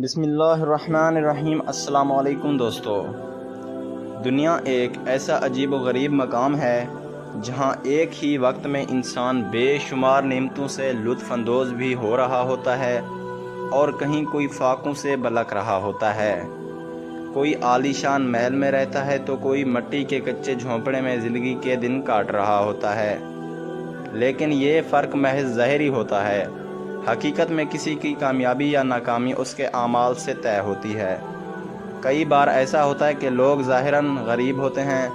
بسم اللہ الرحمن الرحیم۔ السلام علیکم دوستو۔ دنیا ایک ایسا عجیب و غریب مقام ہے جہاں ایک ہی وقت میں انسان بے شمار نعمتوں سے لطف اندوز بھی ہو رہا ہوتا ہے اور کہیں کوئی فاقوں سے بلک رہا ہوتا ہے۔ کوئی عالی شان محل میں رہتا ہے تو کوئی مٹی کے کچے جھونپڑے میں زندگی کے دن کاٹ رہا ہوتا ہے، لیکن یہ فرق محض ظاہری ہوتا ہے۔ حقیقت میں کسی کی کامیابی یا ناکامی اس کے اعمال سے طے ہوتی ہے۔ کئی بار ایسا ہوتا ہے کہ لوگ ظاہراً غریب ہوتے ہیں،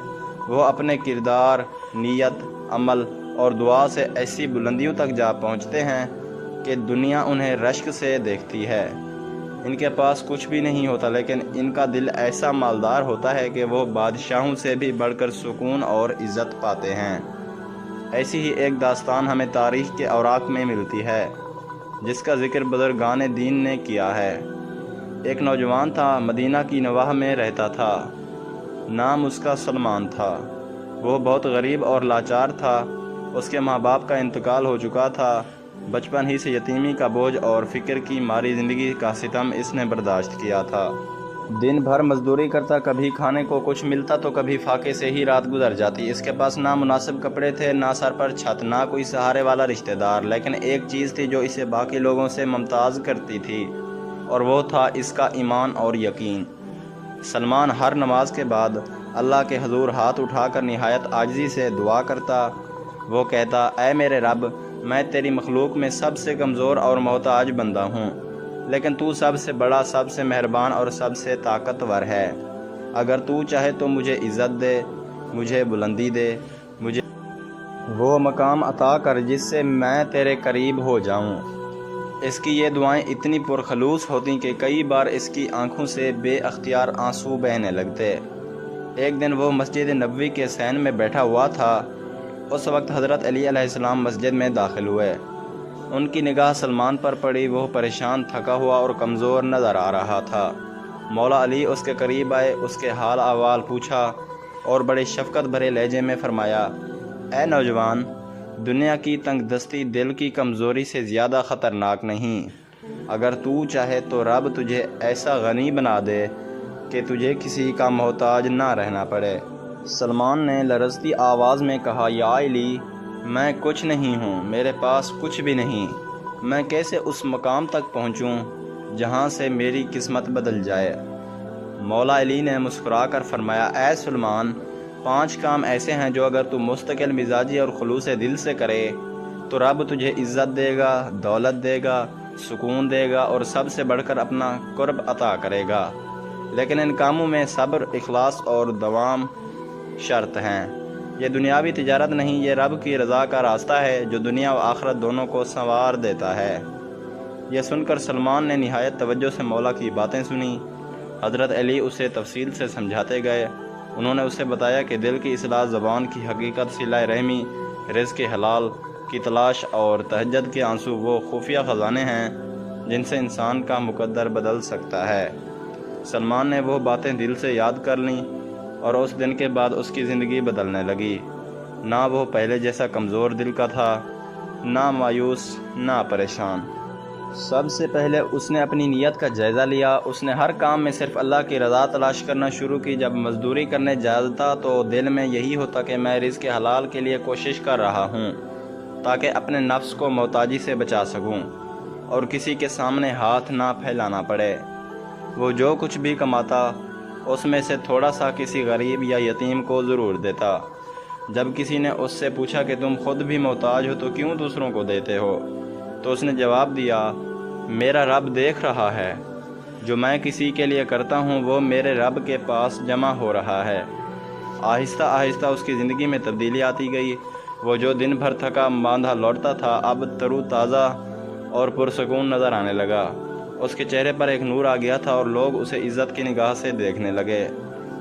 وہ اپنے کردار، نیت، عمل اور دعا سے ایسی بلندیوں تک جا پہنچتے ہیں کہ دنیا انہیں رشک سے دیکھتی ہے۔ ان کے پاس کچھ بھی نہیں ہوتا، لیکن ان کا دل ایسا مالدار ہوتا ہے کہ وہ بادشاہوں سے بھی بڑھ کر سکون اور عزت پاتے ہیں۔ ایسی ہی ایک داستان ہمیں تاریخ کے اوراق میں ملتی ہے، جس کا ذکر بزرگان دین نے کیا ہے۔ ایک نوجوان تھا، مدینہ کی نواح میں رہتا تھا۔ نام اس کا سلمان تھا۔ وہ بہت غریب اور لاچار تھا۔ اس کے ماں باپ کا انتقال ہو چکا تھا۔ بچپن ہی سے یتیمی کا بوجھ اور فقر کی ماری زندگی کا ستم اس نے برداشت کیا تھا۔ دن بھر مزدوری کرتا، کبھی کھانے کو کچھ ملتا تو کبھی فاقے سے ہی رات گزر جاتی۔ اس کے پاس نہ مناسب کپڑے تھے، نہ سر پر چھت، نہ کوئی سہارے والا رشتہ دار، لیکن ایک چیز تھی جو اسے باقی لوگوں سے ممتاز کرتی تھی، اور وہ تھا اس کا ایمان اور یقین۔ سلمان ہر نماز کے بعد اللہ کے حضور ہاتھ اٹھا کر نہایت عاجزی سے دعا کرتا۔ وہ کہتا، اے میرے رب، میں تیری مخلوق میں سب سے کمزور اور محتاج بندہ ہوں، لیکن تو سب سے بڑا، سب سے مہربان اور سب سے طاقتور ہے۔ اگر تو چاہے تو مجھے عزت دے، مجھے بلندی دے، مجھے وہ مقام عطا کر جس سے میں تیرے قریب ہو جاؤں۔ اس کی یہ دعائیں اتنی پرخلوص ہوتیں کہ کئی بار اس کی آنکھوں سے بے اختیار آنسو بہنے لگتے۔ ایک دن وہ مسجد نبوی کے صحن میں بیٹھا ہوا تھا۔ اس وقت حضرت علی علیہ السلام مسجد میں داخل ہوئے۔ ان کی نگاہ سلمان پر پڑی۔ وہ پریشان، تھکا ہوا اور کمزور نظر آ رہا تھا۔ مولا علی اس کے قریب آئے، اس کے حال احوال پوچھا اور بڑے شفقت بھرے لہجے میں فرمایا، اے نوجوان، دنیا کی تنگ دستی دل کی کمزوری سے زیادہ خطرناک نہیں۔ اگر تو چاہے تو رب تجھے ایسا غنی بنا دے کہ تجھے کسی کا محتاج نہ رہنا پڑے۔ سلمان نے لرزتی آواز میں کہا، یا علی، میں کچھ نہیں ہوں، میرے پاس کچھ بھی نہیں۔ میں کیسے اس مقام تک پہنچوں جہاں سے میری قسمت بدل جائے؟ مولا علی نے مسکرا کر فرمایا، اے سلمان، 5 کام ایسے ہیں جو اگر تو مستقل مزاجی اور خلوص دل سے کرے تو رب تجھے عزت دے گا، دولت دے گا، سکون دے گا اور سب سے بڑھ کر اپنا قرب عطا کرے گا۔ لیکن ان کاموں میں صبر، اخلاص اور دوام شرط ہیں۔ یہ دنیاوی تجارت نہیں، یہ رب کی رضا کا راستہ ہے جو دنیا و آخرت دونوں کو سنوار دیتا ہے۔ یہ سن کر سلمان نے نہایت توجہ سے مولا کی باتیں سنی۔ حضرت علی اسے تفصیل سے سمجھاتے گئے۔ انہوں نے اسے بتایا کہ دل کی اصلاح، زبان کی حقیقت، صلہ رحمی، رزق حلال کی تلاش اور تہجد کے آنسو وہ خفیہ خزانے ہیں جن سے انسان کا مقدر بدل سکتا ہے۔ سلمان نے وہ باتیں دل سے یاد کر لیں اور اس دن کے بعد اس کی زندگی بدلنے لگی۔ نہ وہ پہلے جیسا کمزور دل کا تھا، نہ مایوس، نہ پریشان۔ سب سے پہلے اس نے اپنی نیت کا جائزہ لیا۔ اس نے ہر کام میں صرف اللہ کی رضا تلاش کرنا شروع کی۔ جب مزدوری کرنے جاتا تو دل میں یہی ہوتا کہ میں رزق حلال کے لیے کوشش کر رہا ہوں تاکہ اپنے نفس کو محتاجی سے بچا سکوں اور کسی کے سامنے ہاتھ نہ پھیلانا پڑے۔ وہ جو کچھ بھی کماتا اس میں سے تھوڑا سا کسی غریب یا یتیم کو ضرور دیتا۔ جب کسی نے اس سے پوچھا کہ تم خود بھی محتاج ہو تو کیوں دوسروں کو دیتے ہو، تو اس نے جواب دیا، میرا رب دیکھ رہا ہے، جو میں کسی کے لیے کرتا ہوں وہ میرے رب کے پاس جمع ہو رہا ہے۔ آہستہ آہستہ اس کی زندگی میں تبدیلی آتی گئی۔ وہ جو دن بھر تھکا باندھا لوٹتا تھا اب تر و تازہ اور پرسکون نظر آنے لگا۔ اس کے چہرے پر ایک نور آ گیا تھا اور لوگ اسے عزت کی نگاہ سے دیکھنے لگے۔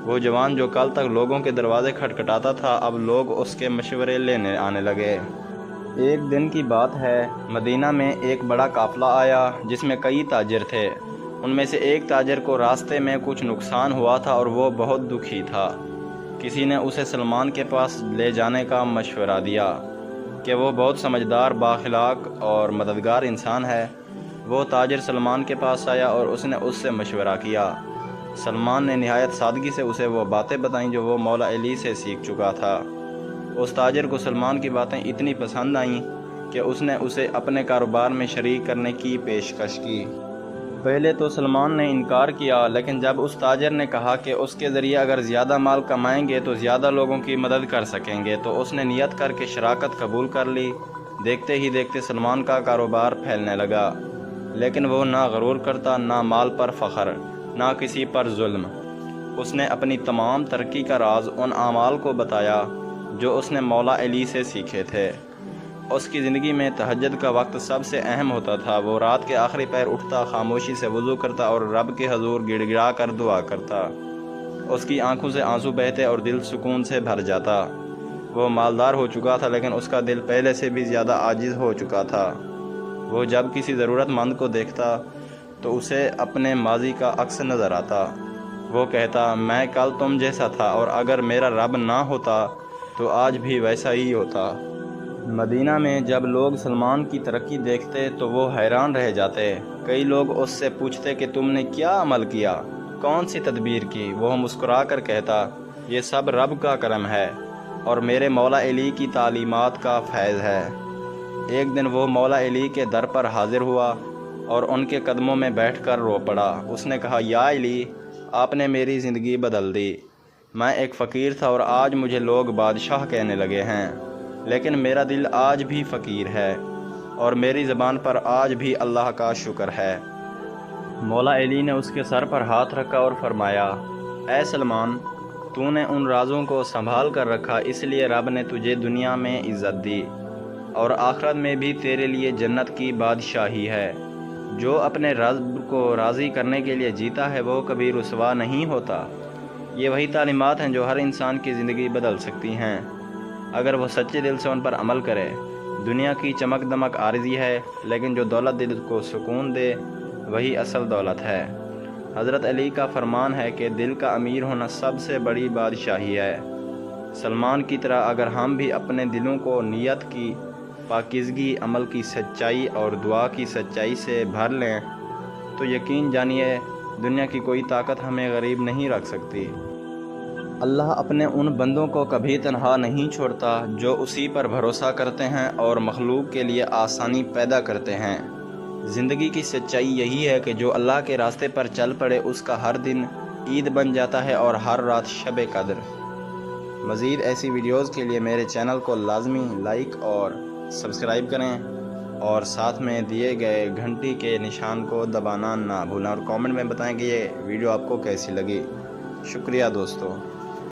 وہ جوان جو کل تک لوگوں کے دروازے کھٹکھٹاتا تھا اب لوگ اس کے مشورے لینے آنے لگے۔ ایک دن کی بات ہے، مدینہ میں ایک بڑا قافلہ آیا جس میں کئی تاجر تھے۔ ان میں سے ایک تاجر کو راستے میں کچھ نقصان ہوا تھا اور وہ بہت دکھی تھا۔ کسی نے اسے سلمان کے پاس لے جانے کا مشورہ دیا کہ وہ بہت سمجھدار، بااخلاق اور مددگار انسان ہے۔ وہ تاجر سلمان کے پاس آیا اور اس نے اس سے مشورہ کیا۔ سلمان نے نہایت سادگی سے اسے وہ باتیں بتائیں جو وہ مولا علی سے سیکھ چکا تھا۔ اس تاجر کو سلمان کی باتیں اتنی پسند آئیں کہ اس نے اسے اپنے کاروبار میں شریک کرنے کی پیشکش کی۔ پہلے تو سلمان نے انکار کیا، لیکن جب اس تاجر نے کہا کہ اس کے ذریعے اگر زیادہ مال کمائیں گے تو زیادہ لوگوں کی مدد کر سکیں گے، تو اس نے نیت کر کے شراکت قبول کر لی۔ دیکھتے ہی دیکھتے سلمان کا کاروبار پھیلنے لگا، لیکن وہ نہ غرور کرتا، نہ مال پر فخر، نہ کسی پر ظلم۔ اس نے اپنی تمام ترقی کا راز ان اعمال کو بتایا جو اس نے مولا علی سے سیکھے تھے۔ اس کی زندگی میں تہجد کا وقت سب سے اہم ہوتا تھا۔ وہ رات کے آخری پہر اٹھتا، خاموشی سے وضو کرتا اور رب کے حضور گڑ گڑا کر دعا کرتا۔ اس کی آنکھوں سے آنسو بہتے اور دل سکون سے بھر جاتا۔ وہ مالدار ہو چکا تھا، لیکن اس کا دل پہلے سے بھی زیادہ عاجز ہو چکا تھا۔ وہ جب کسی ضرورت مند کو دیکھتا تو اسے اپنے ماضی کا عکس نظر آتا۔ وہ کہتا، میں کل تم جیسا تھا، اور اگر میرا رب نہ ہوتا تو آج بھی ویسا ہی ہوتا۔ مدینہ میں جب لوگ سلمان کی ترقی دیکھتے تو وہ حیران رہ جاتے۔ کئی لوگ اس سے پوچھتے کہ تم نے کیا عمل کیا، کون سی تدبیر کی؟ وہ مسکرا کر کہتا، یہ سب رب کا کرم ہے اور میرے مولا علی کی تعلیمات کا فیض ہے۔ ایک دن وہ مولا علی کے در پر حاضر ہوا اور ان کے قدموں میں بیٹھ کر رو پڑا۔ اس نے کہا، یا علی، آپ نے میری زندگی بدل دی۔ میں ایک فقیر تھا اور آج مجھے لوگ بادشاہ کہنے لگے ہیں، لیکن میرا دل آج بھی فقیر ہے اور میری زبان پر آج بھی اللہ کا شکر ہے۔ مولا علی نے اس کے سر پر ہاتھ رکھا اور فرمایا، اے سلمان، تو نے ان رازوں کو سنبھال کر رکھا، اس لیے رب نے تجھے دنیا میں عزت دی اور آخرت میں بھی تیرے لیے جنت کی بادشاہی ہے۔ جو اپنے رب کو راضی کرنے کے لیے جیتا ہے وہ کبھی رسوا نہیں ہوتا۔ یہ وہی تعلیمات ہیں جو ہر انسان کی زندگی بدل سکتی ہیں اگر وہ سچے دل سے ان پر عمل کرے۔ دنیا کی چمک دمک عارضی ہے، لیکن جو دولت دل کو سکون دے وہی اصل دولت ہے۔ حضرت علی کا فرمان ہے کہ دل کا امیر ہونا سب سے بڑی بادشاہی ہے۔ سلمان کی طرح اگر ہم بھی اپنے دلوں کو نیت کی پاکیزگی، عمل کی سچائی اور دعا کی سچائی سے بھر لیں تو یقین جانیے دنیا کی کوئی طاقت ہمیں غریب نہیں رکھ سکتی۔ اللہ اپنے ان بندوں کو کبھی تنہا نہیں چھوڑتا جو اسی پر بھروسہ کرتے ہیں اور مخلوق کے لیے آسانی پیدا کرتے ہیں۔ زندگی کی سچائی یہی ہے کہ جو اللہ کے راستے پر چل پڑے اس کا ہر دن عید بن جاتا ہے اور ہر رات شب قدر۔ مزید ایسی ویڈیوز کے لیے میرے چینل کو لازمی لائک اور سبسکرائب کریں اور ساتھ میں دیے گئے گھنٹی کے نشان کو دبانا نہ بھولیں، اور کامنٹ میں بتائیں کہ یہ ویڈیو آپ کو کیسی لگی۔ شکریہ دوستو۔